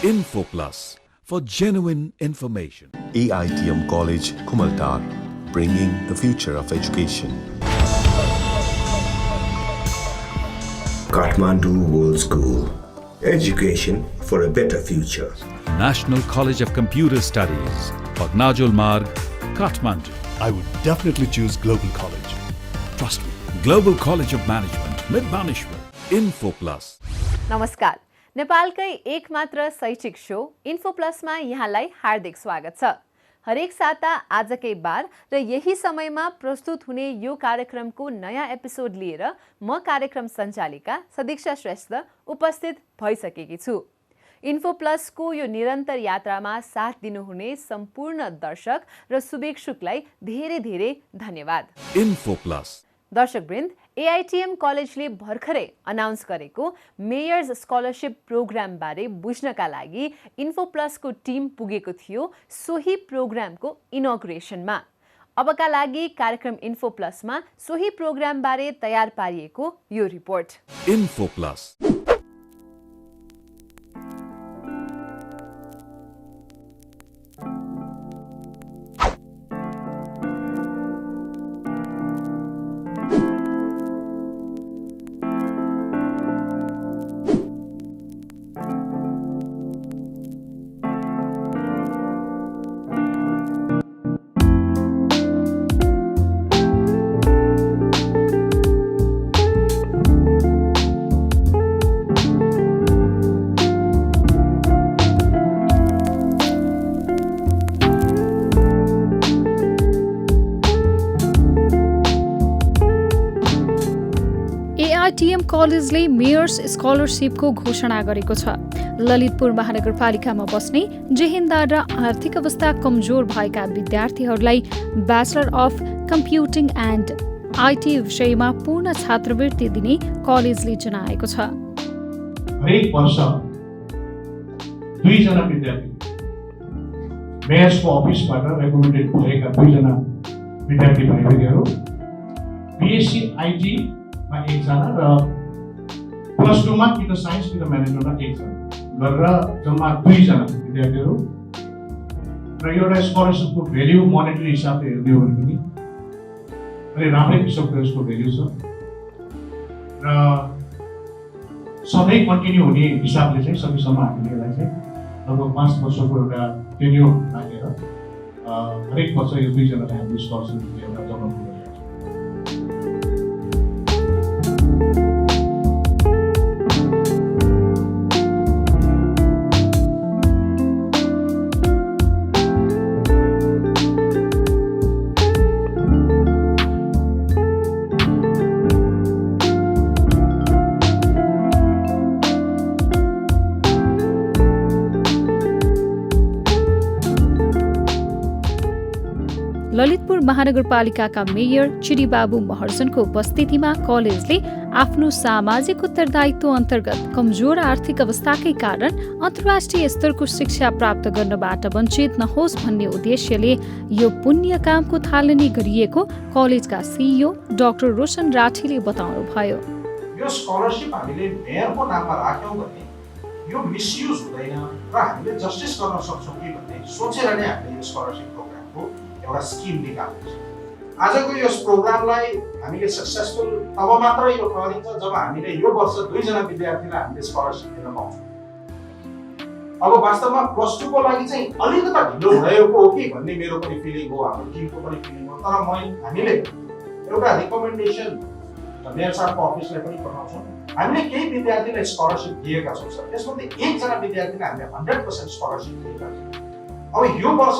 Info Plus for genuine information. AITM College, Kumaltar, bringing the future of education. Kathmandu World School. Education for a better future. National College of Computer Studies, Pagnajul Marg, Kathmandu. I would definitely choose Global College. Trust me. Global College of Management, Midbanishwar. Info Plus. नमस्कार, नेपालकै एकमात्र शैक्षिक show info प्लसमा यहाँलाई हार्दिक स्वागत छ। हरेक साता आजकै बार र यही समयमा प्रस्तुत हुने यो कार्यक्रमको नयाँ एपिसोड लिएर म कार्यक्रम सञ्चालिका सदीक्षा श्रेष्ठ उपस्थित भइसकेकी छु। इन्फो प्लसको यो निरन्तर यात्रामा साथ दिनुहुने सम्पूर्ण दर्शक र शुभेच्छुकलाई धेरै धेरै धन्यवाद। इन्फो प्लस दर्शकवृन्द, एआइटिएम कलेजले भर्खरै अनाउन्स गरेको मेयर्स स्कलरशिप प्रोग्राम बारे बुझ्नका लागि इन्फो प्लसको टिम पुगेको थियो सोही प्रोग्रामको इनोग्रेसनमा। अबका लागि कार्यक्रम इन्फो प्लसमा सोही प्रोग्राम बारे तयार पारिएको यो रिपोर्ट। Info plus. एआइटिएम कलेजले मेयर्स स्कलरशिपको घोषणा गरेको छ। ललितपुर महानगरपालिकामा बस्ने जेहेन्दार र आर्थिक अवस्था कमजोर भएका विद्यार्थीहरूलाई bachelor of computing and IT विषयमा पूर्ण छात्रवृत्ति दिने कलेजले जनाएको छ। हरेक वर्ष 2 जना विद्यार्थी मेयर्सको अफिसबाट रेकमेन्डेड भएका 2 जना विद्यार्थी भाइबहिनीहरू बीएससी आइटी मा 1 जना र प्लस 2 मा कि त साइन्स कि त म्यानेजमेन्टमा 1 जना गरेर जम्मा 2 जना विद्यार्थीहरू र एउटा स्कलरशिपको भ्याल्यु मोनेटरी हिसाबले हेर्ने हो भने पनि अलि राम्रै किसिमको यसको भ्याल्यु छ र सधैँ कन्टिन्यू हुने हिसाबले चाहिँ सकेसम्म हामीले यसलाई चाहिँ लगभग 5 वर्षको एउटा टेन्योर राखेर हरेक वर्ष यो 2 जनालाई हामीले स्कलरशिप एउटा जम्मा गरिरहेको छौँ। ललितपुर महानगरपालिकाका मेयर चिरीबाबु महर्जनको उपस्थितिमा कलेजले आफ्नो सामाजिक उत्तरदायित्व अन्तर्गत कमजोर आर्थिक अवस्थाकै कारण अन्तर्राष्ट्रिय स्तरको शिक्षा प्राप्त गर्नबाट वञ्चित नहोस् भन्ने उद्देश्यले यो पुण्य कामको थालनी गरिएको कलेजका सिइओ डाक्टर रोशन राठीले बताउनुभयो। यो स्कलरशिप हामीले मेयरको नाममा राख्यौँ भने यो मिसयुज हुँदैन र हामीले जस्टिस गर्न सक्छौँ कि भन्ने सोचेर नै हामीले यो स्कलरशिप प्रोग्रामको एउटा स्किम निकाल्नु छ। आजको यस प्रोग्रामलाई हामीले सक्सेसफुल तब मात्र यो ठहरिन्छ जब हामीले यो वर्ष 2 जना विद्यार्थीलाई हामीले स्कलरशिप दिन पाउँछौँ। अब वास्तवमा प्लस 2 को लागि चाहिँ अलिकता ढिलो भएको हो कि भन्ने मेरो पनि फिलिङ हो, हाम्रो टिमको पनि फिलिङ हो। तर हामीले एउटा रिकमेन्डेसन मेयर साहबको अफिसलाई पनि पठाउँछौँ। हामीले केही विद्यार्थीलाई स्कलरशिप दिएका छौँ सर, त्यसमध्ये 1 जना विद्यार्थीलाई हामीले 100% स्कलरशिप दिएका छौँ। अब यो वर्ष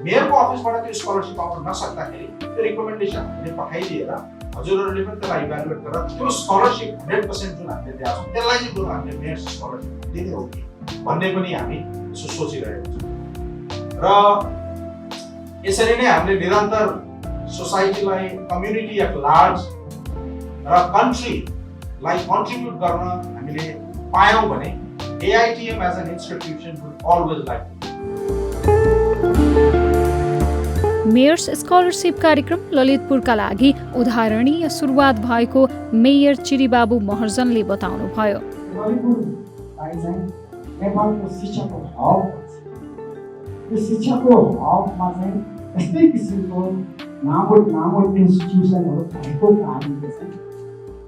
मेयरको अफिसबाट त्यो स्कलरशिप आउन नसक्दाखेरि त्यो रिकमेन्डेसन हामीले पठाइदिएर हजुरहरूले पनि त्यसलाई इभ्यालुएट गरेर त्यो स्कलरशिप 100% जुन हामीले दिएको छौँ त्यसलाई चाहिँ बरु हामीले मेयर स्कलरशिप दिने हो कि भन्ने पनि हामी सोचिरहेको छौँ। र यसरी नै हामीले निरन्तर सोसाइटीलाई, कम्युनिटी एट लार्ज र कन्ट्रीलाई कन्ट्रिब्युट गर्न हामीले पायौँ भने AITM as an institution would always like. Mayors scholarship कार्यक्रम ललितपुरका लागि उदाहरणीय सुरुवात भएको मेयर चिरीबाबु महर्जनले बताउनुभयो। ललितपुर नेपालको शिक्षाको हब भन्छ। यो शिक्षाको हबमा चाहिँ यस्तै किसिमको नामो इन्स्टिट्युसनहरू भएको कारणले चाहिँ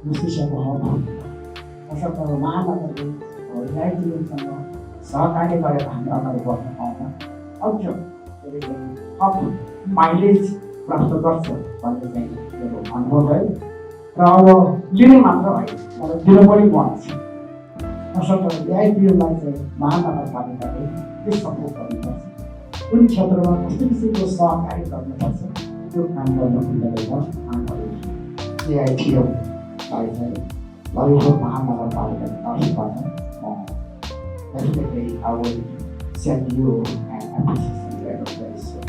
यो शिक्षाको हब हुन्छ। तसर्थ महानगरले एआइटिएमसँग सहकार्य गरेर हामी अगाडि बढ्न पाउँदा अझ थप माइलेज प्राप्त गर्छ भन्ने चाहिँ मेरो अनुभव भयो। र अब लिने मात्र होइन, तर दिन पनि मन छ। तसर्थ एआइटिएमलाई चाहिँ महानगरपालिकाले के सपोर्ट गर्नुपर्छ, कुन क्षेत्रमा कस्तो किसिमको सहकार्य गर्नुपर्छ, त्यो काम गर्नको लागि आमाहरू एआइटिएमलाई चाहिँ ललितपुर महानगरपालिकाको तर्फबाट म definitely I will send you an appreciation letter very soon.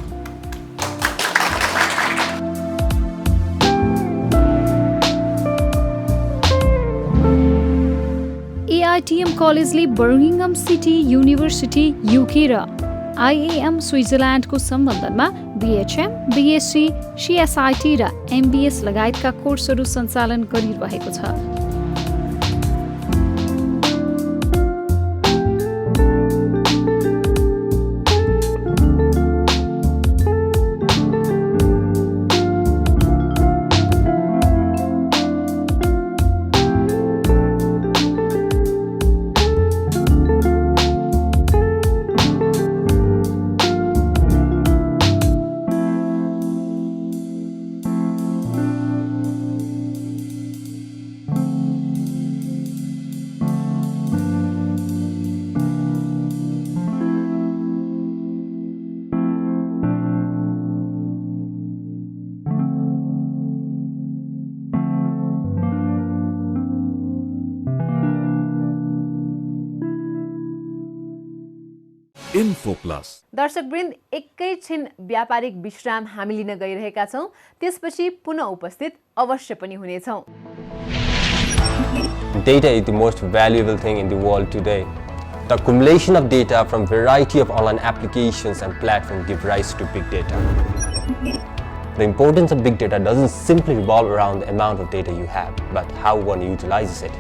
AITM कलेजले बर्मिङहम सिटी युनिभर्सिटी युके र आइएएम स्विजरल्यान्डको सम्बन्धनमा बिएचएम, बिएससी, सिएसआइटी र एमबिएस लगायतका कोर्सहरू सञ्चालन गरिरहेको छ। Info Plus. दर्शकवृन्द, एकैछिन व्यापारिक विश्राम हामी लिन गइरहेका छौं, त्यसपछि पुनः उपस्थित अवश्य पनि हुनेछौं। Data is the most valuable thing in the world today. The accumulation of data from a variety of online applications and platforms gives rise to big data. The importance of big data doesn't simply revolve around the amount of data you have, but how one utilizes it.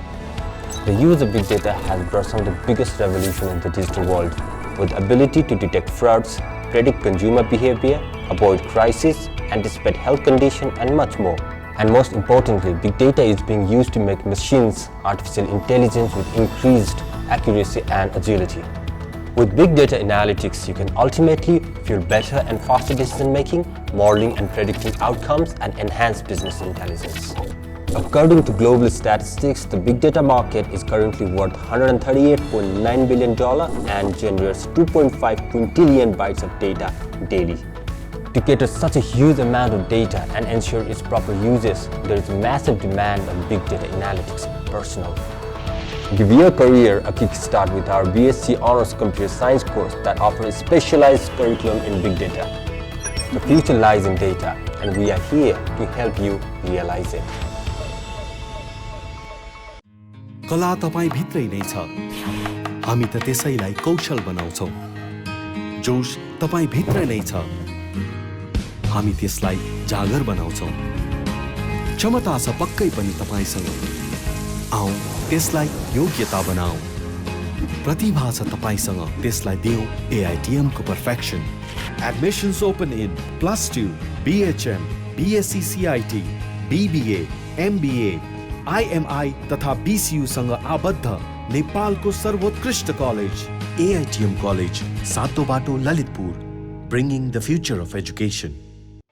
The use of big data has brought some of the biggest revolution in the digital world, with the ability to detect frauds, predict consumer behavior, avoid crises, anticipate health conditions, and much more. And most importantly, big data is being used to make machines artificial intelligence with increased accuracy and agility. With big data analytics, you can ultimately fuel better and faster decision making, modeling and predicting outcomes, and enhance business intelligence. According to global statistics, the big data market is currently worth $138.9 billion and generates 2.5 quintillion bytes of data daily. To cater such a huge amount of data and ensure its proper usage, there is a massive demand on big data analytics personnel. Give your career a kickstart with our BSc Honors Computer Science course that offers a specialized curriculum in big data. The future lies in data, and we are here to help you realize it. कला तपाईँ भित्रै नै छ, हामी त त्यसैलाई कौशल बनाउँछौं। जोश तपाईँ भित्र नै छ, हामी त्यसलाई जागर बनाउँछौं। क्षमता छ पक्कै पनि तपाईसँग, आऊ त्यसलाई योग्यता बनाऊ। प्रतिभा छ तपाईसँग, त्यसलाई देऊ AITM को perfection. Admissions open in +2, BHM, BSc CIT, BBA, MBA, IMI तथा BCU सँग आबद्ध नेपालको सर्वोत्कृष्ट कलेज AITM कलेज, सातो बाटो Lalitpur, bringing the future of education.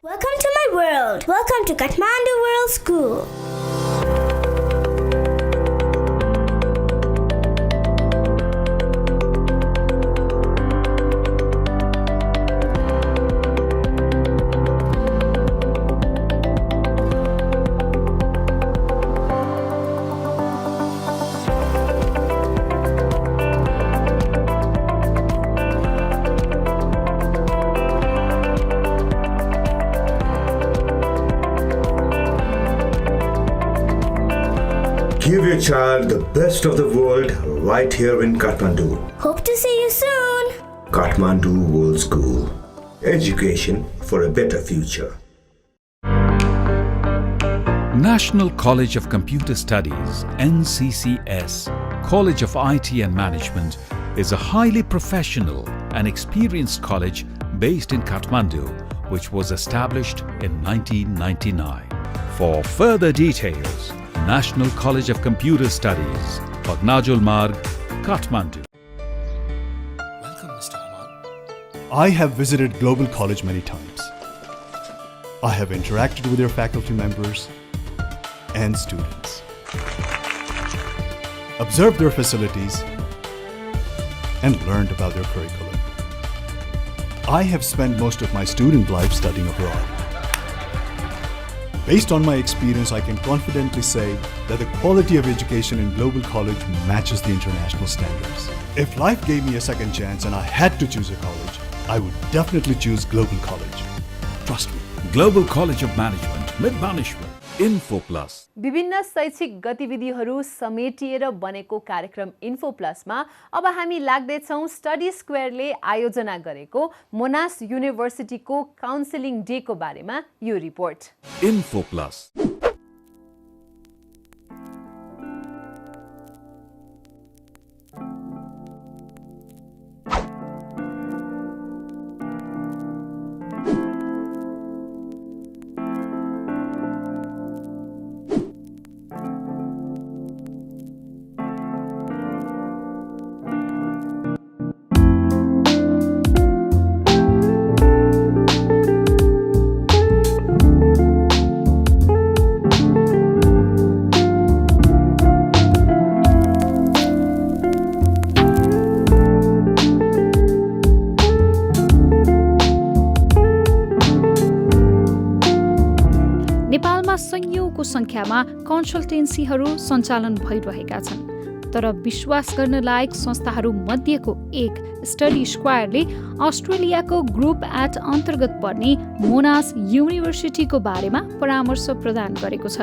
Welcome to my world. Welcome to Kathmandu World School. Give your child the best of the world right here in Kathmandu. Hope to see you soon. Kathmandu World School. Education for a better future. National College of Computer Studies, NCCS, College of IT and Management, is a highly professional and experienced college based in Kathmandu, which was established in 1999. For further details, National College of Computer Studies, Bagnajul Marg, Kathmandu. Welcome, Mr. Hamal. I have visited Global College many times. I have interacted with your faculty members and students, observed their facilities, and learned about their curriculum. I have spent most of my student life studying abroad. Based on my experience, I can confidently say that the quality of education in Global College matches the international standards. If life gave me a second chance and I had to choose a college, I would definitely choose Global College. Trust me. Global College of Management, Midbanishwar, Info Plus. विभिन्न शैक्षिक गतिविधिहरू समेटिएर बनेको कार्यक्रम info प्लसमा अब हामी लाग्दैछौँ study स्क्वायरले आयोजना गरेको Mona's युनिभर्सिटीको counselling डेको बारेमा यो रिपोर्ट। Info Plus. संयौंको संख्यामा कन्सल्टेन्सीहरू सञ्चालन भइरहेका छन्, तर विश्वास गर्न लायक संस्थाहरू मध्येको एक स्टडी स्क्वायरले अस्ट्रेलियाको ग्रुप एट अन्तर्गत पर्ने मोनास युनिभर्सिटीको बारेमा परामर्श प्रदान गरेको छ।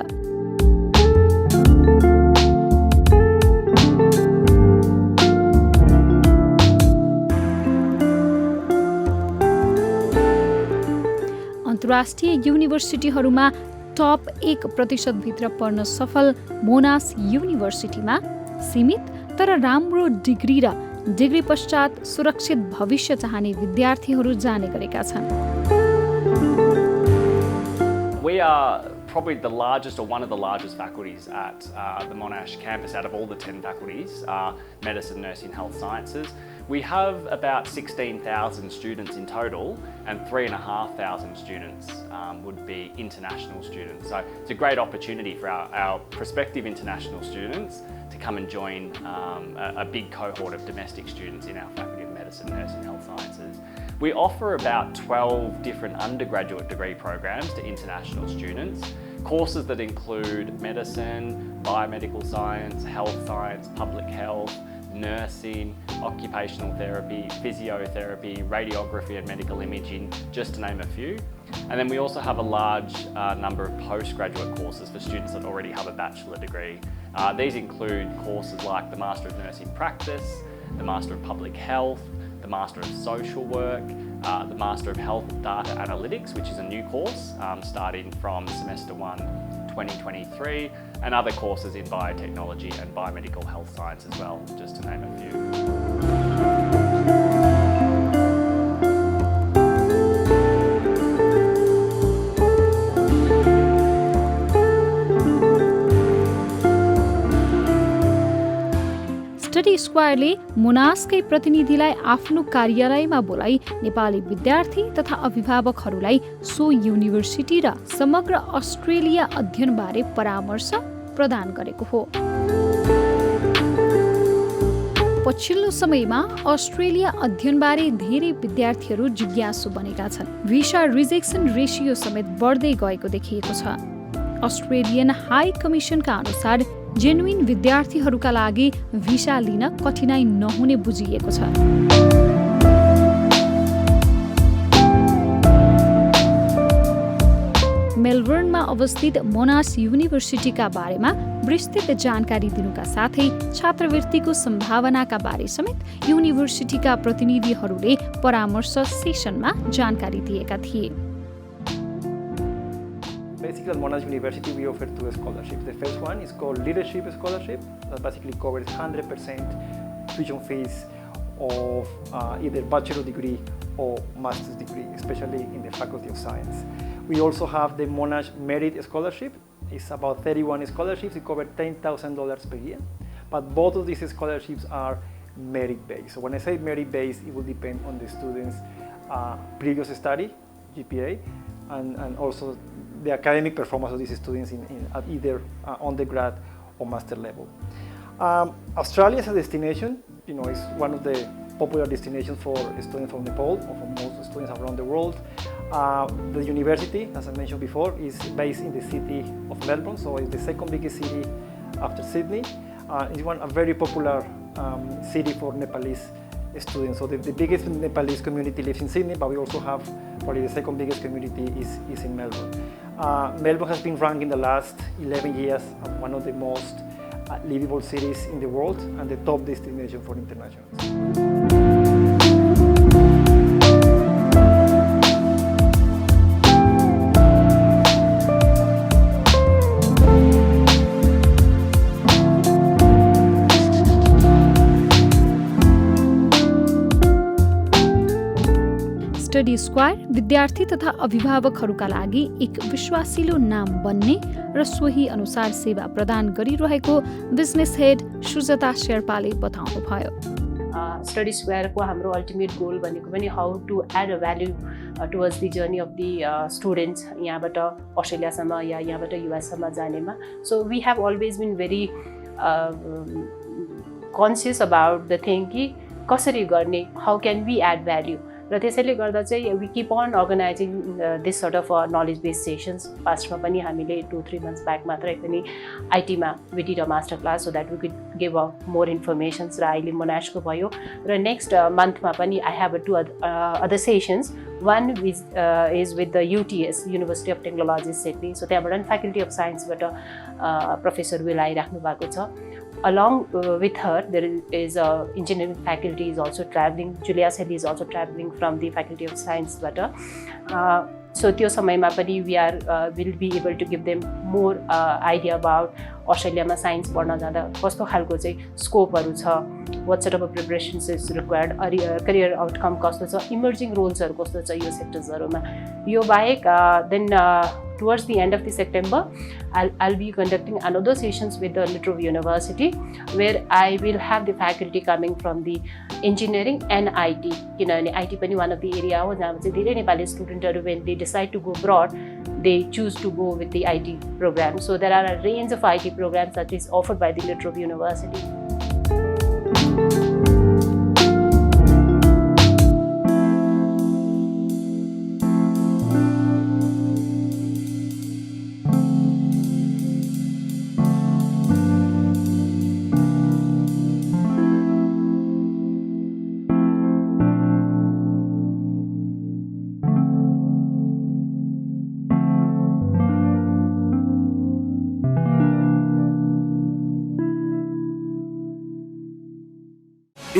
अन्तर्राष्ट्रिय युनिभर्सिटीहरूमा टप 1% भित्र पर्न सफल मोनास युनिभर्सिटीमा सीमित तर राम्रो डिग्री र डिग्री पश्चात सुरक्षित भविष्य चाहने विद्यार्थीहरू जाने गरेका छन्। We are probably the largest or one of the largest faculties at the Monash campus out of all the 10 faculties, medicine, nursing, health sciences. We have about 16,000 students in total, and 3,500 students would be international students. So it's a great opportunity for our prospective international students to come and join a big cohort of domestic students in our Faculty of Medicine, Nursing, Health Sciences. We offer about 12 different undergraduate degree programs to international students. Courses that include medicine, biomedical science, health science, public health, nursing, occupational therapy, physiotherapy, radiography and medical imaging, just to name a few. And then we also have a large number of postgraduate courses for students that already have a bachelor degree. These include courses like the Master of Nursing Practice, the Master of Public Health, the Master of Social Work, the Master of Health Data Analytics, which is a new course starting from Semester 1, 2023, and other courses in biotechnology and biomedical health science as well, just to name a few. Study स्क्वायरले मोनासकै प्रतिनिधिलाई आफ्नो कार्यालयमा बोलाई नेपाली विद्यार्थी तथा अभिभावकहरूलाई so university र समग्र अस्ट्रेलिया अध्ययनबारे परामर्श प्रदान गरेको हो। पछिल्लो समयमा अस्ट्रेलिया अध्ययनबारे धेरै विद्यार्थीहरू जिज्ञासु बनेका छन्। भिसा रिजेक्सन रेशियो समेत बढ्दै गएको देखिएको छ। अस्ट्रेलियन हाई कमिसनका अनुसार जेन्युइन विद्यार्थीहरूका लागि भिसा लिन कठिनाई नहुने बुझिएको छ। मेलबर्नमा अवस्थित मोनास युनिभर्सिटीका बारेमा विस्तृत जानकारी दिनुका साथै छात्रवृत्तिको सम्भावनाका बारे समेत युनिभर्सिटीका प्रतिनिधिहरूले परामर्श सेसनमा जानकारी दिएका थिए। Basically, at Monash University, we offer two scholarships. The first one is called Leadership Scholarship. That basically covers 100% tuition fees of either bachelor degree or master's degree, especially in the Faculty of Science. We also have the Monash Merit Scholarship. It's about 31 scholarships. It covers $10,000 per year. But both of these scholarships are merit-based. So when I say merit-based, it will depend on the students' previous study, GPA, and also the academic performance of these students at either undergrad or master level. Australia as a destination, is one of the popular destinations for students from Nepal or for most students around the world. The university, as I mentioned before, is based in the city of Melbourne, so it's the second biggest city after Sydney. It's a very popular city for Nepalese students. So the biggest Nepalese community lives in Sydney, but we also have probably the second biggest community is in Melbourne. Melbourne has been ranked in the last 11 years as one of the most livable cities in the world and the top destination for internationals. Study square विद्यार्थी तथा अभिभावकहरूका लागि एक विश्वासिलो नाम बन्ने र सोही अनुसार सेवा प्रदान गरिरहेको बिजनेस हेड सुजता शेर्पाले बताउनुभयो। स्टडी स्क्वायरको हाम्रो अल्टिमेट गोल भनेको पनि how to add a value towards the journey of the students यहाँबाट अस्ट्रेलियासम्म या यहाँबाट युएससम्म जानेमा। So we have always been very conscious about the thing कि कसरी गर्ने, how can we add value, र त्यसैले गर्दा चाहिँ we keep on organising this sort of knowledge based sessions. पास्टमा पनि हामीले 2-3 months ब्याक मात्रै पनि आइटीमा we did a master class so that we could give a more informations, र अहिले मोनासको भयो, र नेक्स्ट मन्थमा पनि I have 2 other sessions. One is with the UTS University of Technology Sydney, so त्यहाँबाट पनि फ्याकल्टी अफ साइन्सबाट प्रोफेसर विल आइराख्नु भएको छ। Along with her, there is engineering faculty is also traveling. Julia Selly is also traveling from the Faculty of Science. So त्यो समयमा पनि will be able to give them more idea about अस्ट्रेलियामा science पढ्न जाँदा कस्तो खालको चाहिँ स्कोपहरू छ, what sort of preparations is required, career outcome कस्तो छ, इमर्जिङ रोल्सहरू कस्तो छ यो सेक्टर्सहरूमा। यो बाहेक then towards the end of the September, I'll be conducting another sessions with the Latrobe University, where I will have the faculty coming from the engineering and IT. किनभने IT पनि one of the area हो जहाँ चाहिँ धेरै नेपाली स्टुडेन्टहरू when they decide to go abroad, they choose to go with the IT program. So there are a range of IT programs that is offered by the Latrobe University.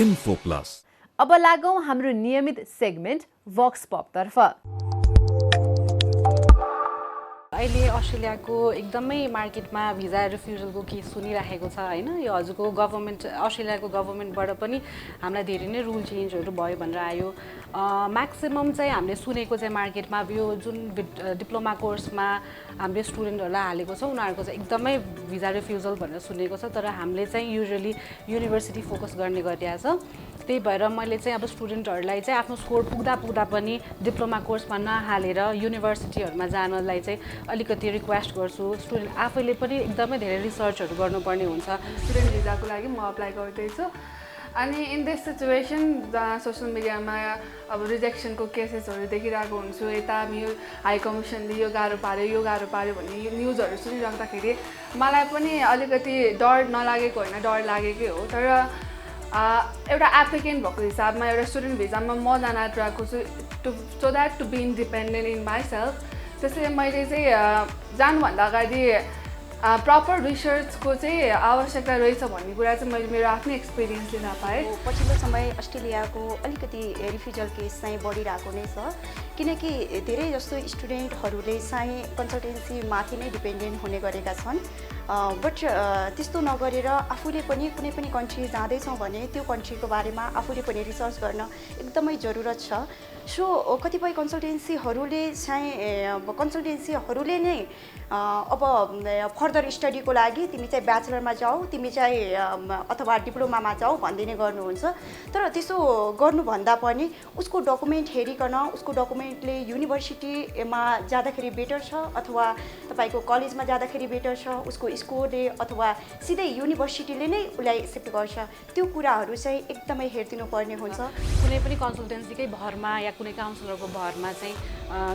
Info Plus. अब लागौं हाम्रो नियमित segment works pop तर्फ। अहिले अस्ट्रेलियाको एकदमै मार्केटमा visa रिफ्युजलको case सुनिरहेको छ हैन। यो हजुरको गभर्नमेन्ट अस्ट्रेलियाको गभर्नमेन्टबाट पनि हामीलाई धेरै नै रुल चेन्जहरू भयो भनेर आयो। म्याक्सिमम चाहिँ हामीले सुनेको चाहिँ मार्केटमा यो जुन डिप्लोमा कोर्समा हामीले स्टुडेन्टहरूलाई हालेको छ उनीहरूको चाहिँ एकदमै भिजा रिफ्युजल भनेर सुनेको छ, तर हामीले चाहिँ युजुअली युनिभर्सिटी फोकस गर्ने गरिरहेको छ। त्यही भएर मैले चाहिँ अब स्टुडेन्टहरूलाई चाहिँ आफ्नो स्कोर पुग्दा पनि डिप्लोमा कोर्समा नहालेर युनिभर्सिटीहरूमा जानलाई चाहिँ अलिकति रिक्वेस्ट गर्छु। स्टुडेन्ट आफैले पनि एकदमै धेरै रिसर्चहरू गर्नुपर्ने हुन्छ। स्टुडेन्ट भिजाको लागि म अप्लाई गर्दैछु, अनि इन दिस सिचुएसन जहाँ सोसियल मिडियामा अब रिजेक्सनको केसेसहरू देखिरहेको हुन्छु, यता हाई कमिसनले यो गाह्रो पार्यो भन्ने न्युजहरू सुनिराख्दाखेरि मलाई पनि अलिकति डर नलागेको होइन, डर लागेकै हो। तर एउटा एप्लिकेन्ट भएको हिसाबमा एउटा स्टुडेन्ट भिजामा म जान आइरहेको छु so that to be independent in myself. त्यसैले मैले चाहिँ जानुभन्दा अगाडि प्रपर रिसर्चको चाहिँ आवश्यकता रहेछ भन्ने कुरा चाहिँ मैले मेरो आफ्नै एक्सपिरियन्सले थाहा पाएँ। पछिल्लो समय अस्ट्रेलियाको अलिकति रिफ्युजल केस चाहिँ बढिरहेको नै छ, किनकि धेरै जस्तो स्टुडेन्टहरूले चाहिँ कन्सल्टेन्सीमाथि नै डिपेन्डेन्ट हुने गरेका छन्। बट त्यस्तो नगरेर आफूले पनि कुनै पनि कन्ट्री जाँदैछौँ भने त्यो कन्ट्रीको बारेमा आफूले पनि रिसर्च गर्न एकदमै जरुरत छ। सो कतिपय कन्सल्टेन्सीहरूले नै अब फर्दर स्टडीको लागि तिमी चाहिँ ब्याचलरमा जाऊ, तिमी चाहिँ अथवा डिप्लोमामा जाऊ भन्दिने गर्नुहुन्छ। तर त्यसो गर्नुभन्दा पनि उसको डकुमेन्ट हेरिकन उसको डकुमेन्टले युनिभर्सिटीमा जाँदाखेरि बेटर छ अथवा तपाईँको कलेजमा जाँदाखेरि बेटर छ, उसको स्कोरले अथवा सिधै युनिभर्सिटीले नै उसलाई एक्सेप्ट गर्छ, त्यो कुराहरू चाहिँ एकदमै हेरिदिनु पर्ने हुन्छ। कुनै पनि कन्सल्टेन्सीकै भरमा या कुनै काउन्सिलरको भरमा चाहिँ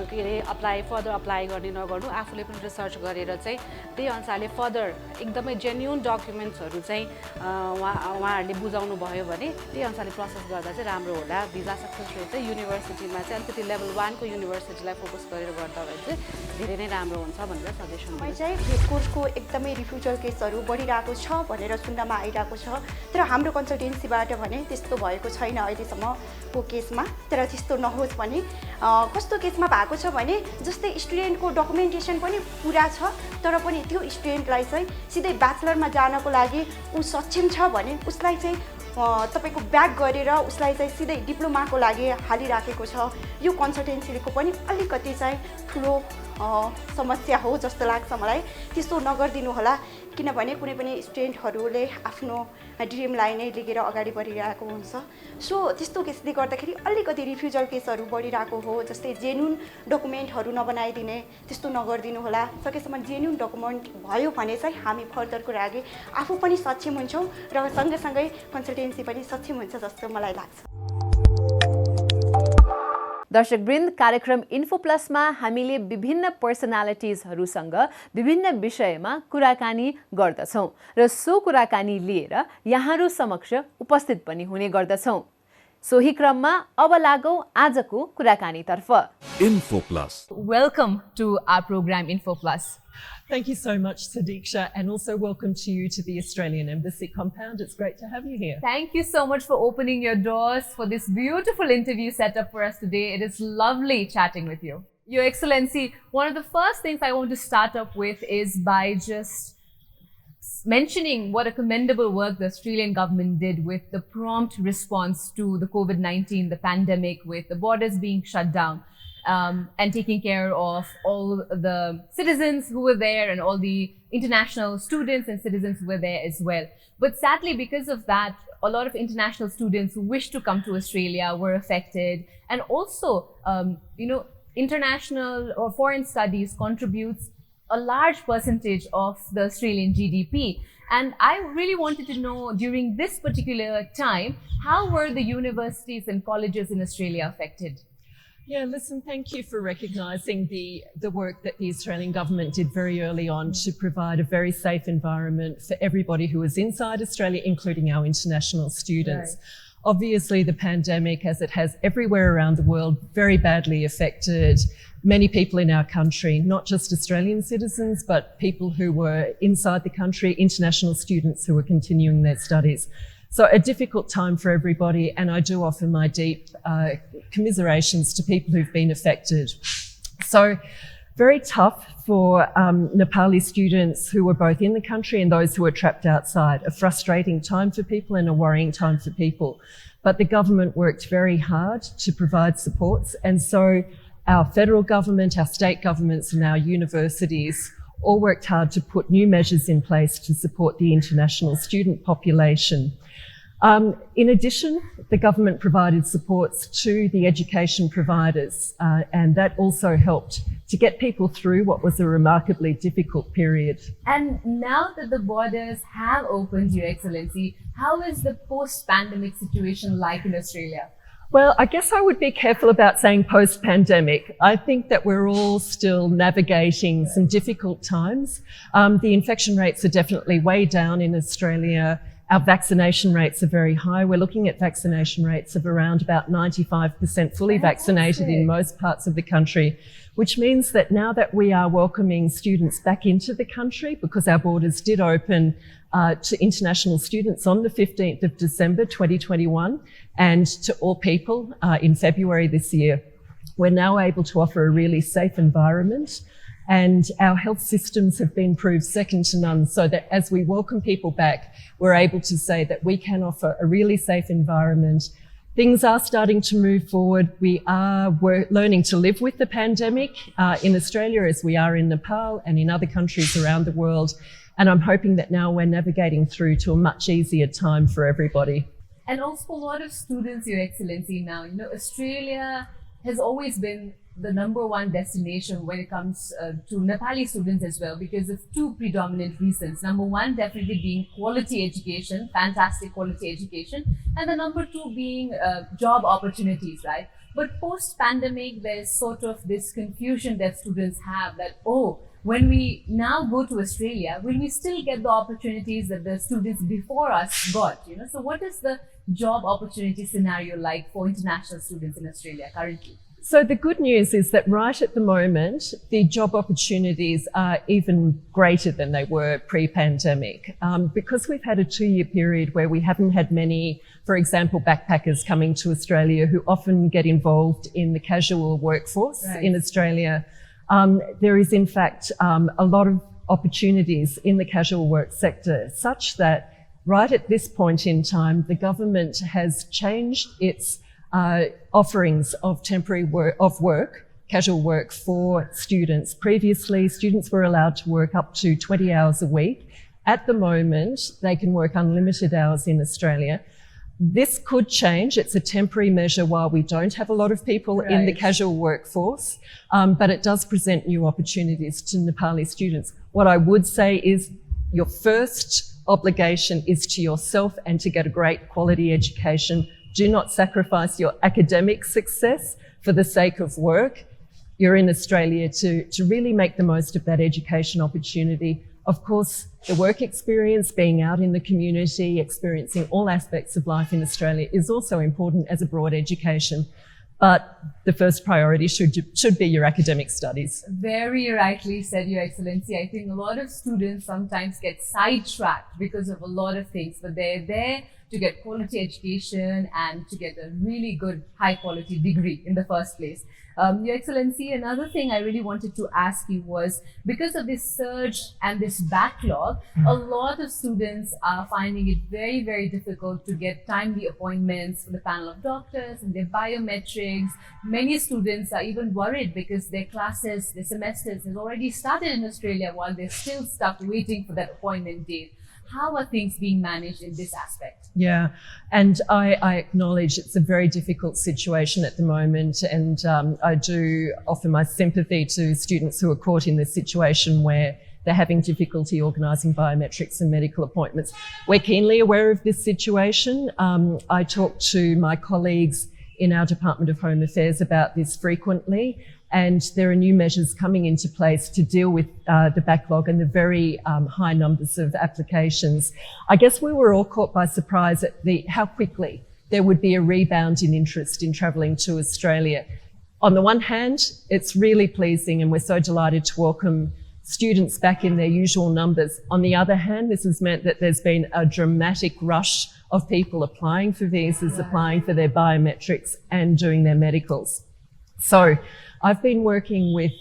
के अरे फर्दर अप्लाई गर्ने नगर्नु, आफूले पनि रिसर्च गरेर चाहिँ त्यही अनुसारले फर्दर एकदमै जेन्युन डकुमेन्ट्सहरू चाहिँ उहाँहरूले बुझाउनु भयो भने त्यही अनुसारले प्रोसेस गर्दा चाहिँ राम्रो होला। भिजा सक्सेस रेट चाहिँ युनिभर्सिटीमा चाहिँ अलिकति लेभल 1 को युनिभर्सिटीलाई फोकस गरेर गर्दा भए चाहिँ धेरै नै राम्रो हुन्छ भनेर सजेसन दिन्छु। चाहिँ हेड कोर्सको एकदमै रिफ्युजल केसहरू बढिरहेको छ भनेर सुन्नमा आइरहेको छ, तर हाम्रो कन्सल्टेन्सीबाट भने त्यस्तो भएको छैन अहिलेसम्मको केसमा। तर त्यस्तो नहोस् भने कस्तो केसमा भएको छ भने जस्तै स्टुडेन्टको डकुमेन्टेसन पनि पुरा छ तर पनि त्यो स्टुडेन्टलाई चाहिँ सिधै ब्याचलरमा जानको लागि ऊ सक्षम छ भने उसलाई चाहिँ तपाईको ब्याक गरेर उसलाई चाहिँ सिधै डिप्लोमाको लागि हालिराखेको छ। यो कन्सल्टेन्सीको पनि अलिकति चाहिँ ठुलो समस्या हो जस्तो लाग्छ मलाई। त्यस्तो नगरिदिनु होला, किनभने कुनै पनि स्टुडेन्टहरूले आफ्नो ड्रिमलाई नै लिएर अगाडि बढिरहेको हुन्छ। सो त्यस्तो केसले गर्दाखेरि अलिकति रिफ्युजल केसहरू बढिरहेको हो, जस्तै जेन्युन डकुमेन्टहरू नबनाइदिने, त्यस्तो नगरिदिनु होला। सकेसम्म जेन्युन डकुमेन्ट भयो भने चाहिँ हामी फर्दरको लागि आफू पनि सक्षम हुन्छौँ र सँगसँगै कन्सल्टेन्सी पनि सक्षम हुन्छ जस्तो मलाई लाग्छ। दर्शकवृन्द, कार्यक्रम इन्फो प्लसमा हामीले विभिन्न पर्सनालिटिजहरूसँग विभिन्न विषयमा कुराकानी गर्दछौँ र सो कुराकानी लिएर यहाँहरू समक्ष उपस्थित पनि हुने गर्दछौँ। सोही क्रममा अब लागौं आजको कुराकानीतर्फ। Info plus. Welcome to our programme info plus. Thank you so much, Sadiksha, and also welcome to you to the Australian Embassy compound. It's great to have you here. Thank you so much for opening your doors for this beautiful interview set up for us today. It is lovely chatting with you. Your Excellency, one of the first things I want to start up with is by just mentioning what a commendable work the Australian government did with the prompt response to the COVID-19, the pandemic, with the borders being shut down. And taking care of all the citizens who were there and all the international students and citizens who were there as well. But sadly, because of that, a lot of international students who wished to come to Australia were affected. And also, international or foreign studies contributes a large percentage of the Australian GDP. And I really wanted to know during this particular time, how were the universities and colleges in Australia affected? Yeah, listen, thank you for recognising the work that the Australian government did very early on to provide a very safe environment for everybody who was inside Australia, including our international students. Right. Obviously, the pandemic, as it has everywhere around the world, very badly affected many people in our country, not just Australian citizens, but people who were inside the country, international students who were continuing their studies. So a difficult time for everybody, and I do offer my deep commiserations to people who've been affected. So very tough for Nepali students who were both in the country and those who were trapped outside. A frustrating time for people and a worrying time for people. But the government worked very hard to provide supports, and so our federal government, our state governments and our universities all worked hard to put new measures in place to support the international student population. In addition, the government provided supports to the education providers, and that also helped to get people through what was a remarkably difficult period. And now that the borders have opened, Your Excellency, how is the post-pandemic situation like in Australia? Well, I guess I would be careful about saying post-pandemic. I think that we're all still navigating some difficult times. The infection rates are definitely way down in Australia. Our vaccination rates are very high. We're looking at vaccination rates of around about 95% fully vaccinated in most parts of the country, which means that now that we are welcoming students back into the country, because our borders did open to international students on the 15th of December 2021 and to all people in February this year, we're now able to offer a really safe environment And our health systems have been proved second to none, so that as we welcome people back, we're able to say that we can offer a really safe environment. Things are starting to move forward. We are learning to live with the pandemic in Australia as we are in Nepal and in other countries around the world. And I'm hoping that now we're navigating through to a much easier time for everybody. And also a lot of students, Your Excellency, now, Australia has always been the #1 destination when it comes to Nepali students as well, because of two predominant reasons. #1 definitely being quality education, fantastic quality education, and the #2 being job opportunities, right? But post-pandemic, there's sort of this confusion that students have that, when we now go to Australia, will we still get the opportunities that the students before us got? So what is the job opportunity scenario like for international students in Australia currently? So the good news is that right at the moment, the job opportunities are even greater than they were pre-pandemic. Because we've had a 2-year period where we haven't had many, for example, backpackers coming to Australia who often get involved in the casual workforce in Australia. There is, in fact, a lot of opportunities in the casual work sector, such that right at this point in time, the government has changed its offerings of temporary work, casual work for students. Previously, students were allowed to work up to 20 hours a week. At the moment, they can work unlimited hours in Australia. This could change. It's a temporary measure while we don't have a lot of people in the casual workforce, but it does present new opportunities to Nepali students. What I would say is your first obligation is to yourself and to get a great quality education. Do not sacrifice your academic success for the sake of work. You're in Australia to really make the most of that education opportunity. Of course, the work experience, being out in the community, experiencing all aspects of life in Australia is also important as a broad education. But the first priority should be your academic studies. Very rightly said, Your Excellency. I think a lot of students sometimes get sidetracked because of a lot of things, but they're there to get quality education and to get a really good high quality degree in the first place. Your Excellency, another thing I really wanted to ask you was, because of this surge and this backlog, a lot of students are finding it very, very difficult to get timely appointments for the panel of doctors and their biometrics. Many students are even worried because their classes, their semesters has already started in Australia while they're still stuck waiting for that appointment date. How are things being managed in this aspect? Yeah, and I acknowledge it's a very difficult situation at the moment, and I do offer my sympathy to students who are caught in this situation where they're having difficulty organising biometrics and medical appointments. We're keenly aware of this situation. I talk to my colleagues in our Department of Home Affairs about this frequently. And there are new measures coming into place to deal with the backlog and the very high numbers of applications. I guess we were all caught by surprise at how quickly there would be a rebound in interest in travelling to Australia. On the one hand, it's really pleasing and we're so delighted to welcome students back in their usual numbers. On the other hand, this has meant that there's been a dramatic rush of people applying for visas, applying for their biometrics and doing their medicals. So I've been working with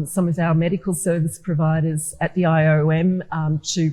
some of our medical service providers at the IOM to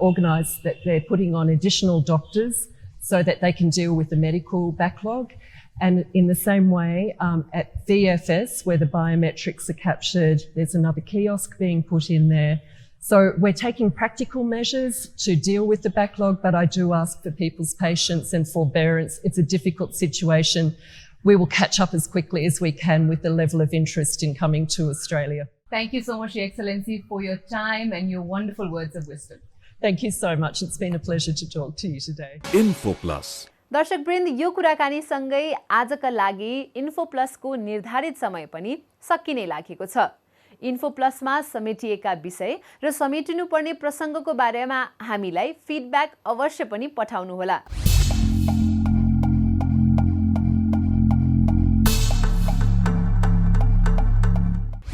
organise that they're putting on additional doctors so that they can deal with the medical backlog. And in the same way, at VFS, where the biometrics are captured, there's another kiosk being put in there. So we're taking practical measures to deal with the backlog, but I do ask for people's patience and forbearance. It's a difficult situation. We will catch up as quickly as we can with the level of interest in coming to Australia. Thank you so much, Your Excellency, for your time and your wonderful words of wisdom. Thank you so much. It's been a pleasure to talk to you today. Info Plus. दर्शकवृन्द, यो कुराकानीसँगै आजका लागि info प्लसको निर्धारित समय पनि सकिने लागेको छ। Info प्लसमा समेटिएका विषय र समेटिनुपर्ने प्रसङ्गको बारेमा हामीलाई फिडब्याक अवश्य पनि पठाउनुहोला।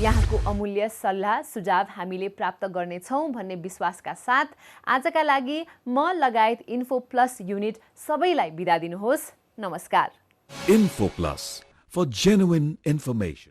यहाँको अमूल्य सल्लाह सुझाव हामीले प्राप्त गर्नेछौँ भन्ने विश्वासका साथ आजका लागि म लगायत इन्फो प्लस युनिट सबैलाई बिदा दिनुहोस्। नमस्कार। Info Plus, for genuine information.